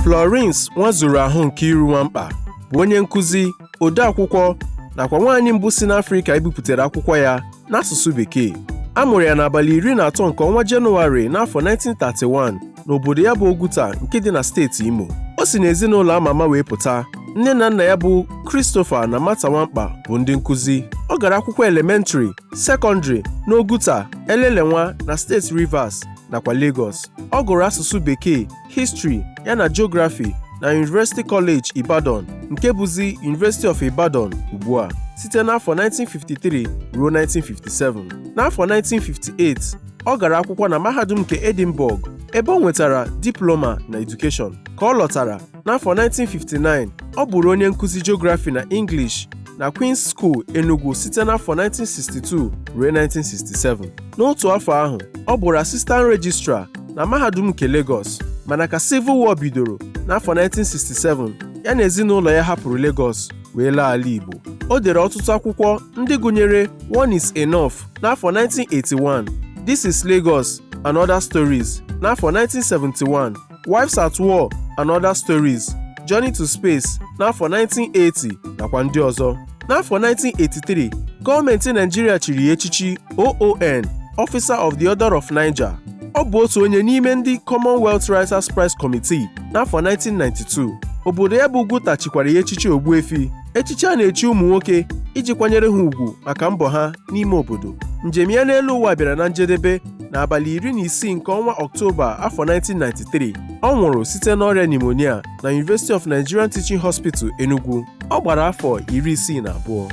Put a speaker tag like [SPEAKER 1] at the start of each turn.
[SPEAKER 1] Florence Nwapa bụ onye nkụzi, odeakwụkwọ nakwa nwaanyị mbụ si n'Afrịka ebipụtara akwụkwọ ya n'asụsụ Bekee. A mụrụ ya n'abalị 13 nke ọnwa Jenụwarị n'afọ 1931 n'obodo ya bụ Oguta nke dị na steeti Imo. O si n'ezinụlọ ama ama wee pụta. Nne na nna ya bụ Christopher na Martha Nwapa bụ ndị nkụzi. Ọ gara akwụkwọ elementrị, sekọndrị n'Oguta, Elelenwa na steeti Rivers nakwa Lagos. Ọ gụrụ asụsụ Bekee, history yana geography na University College Ibadan nke bụzi University of Ibadan ugbu a site n'afọ 1953 ruo 1957. N'afọ 1958, ọ gara akwụkwọ na mahadum nke Edinburgh ebe ọ nwetara diploma na education. Ka ọ lọtara n'afọ 1959, ọ bụrụ onye nkụzi geography na English na Queen's School Enugu site n'afọ 1962 ruo 1967. N'otu afọ ahụ, ọ bụrụ assistant registrar na mahadum nke Lagos, mana ka Civil War bidoro n'afọ 1967, ya na ezinụlọ ya hapụrụ Lagos wee laa ala Igbo. O dere ọtụtụ akwụkwọ ndị gụnyere One is Enough n'afọ 1981, This is Lagos and Other Stories n'afọ 1971, Wives at War and Other Stories, Journey to Space n'afọ 1980 nakwa ndị ọzọ. N'afọ 1983, gọọmenti Naịjirịa chiri ya echichi OON, Officer of the Order of Niger. Ọ bụ otu onye n'ime ndị Commonwealth Writers' Prize Committee n'afọ 1992. Obodo ya bụ Oguta chikwara ya echichi Ogbuefi, echichi a na-echi ụmụ nwoke iji kwanyere ha ugwu maka mbọ ha n'ime obodo. Njem ya n'elu ụwa bịara na njedebe n'abalị 16 nke ọnwa Ọktoba afọ 1993. Ọ nwụrụ site n'ọrịa pneumonia na University of Nigerian Teaching Hospital Enugu. Ọ gbara afọ 62.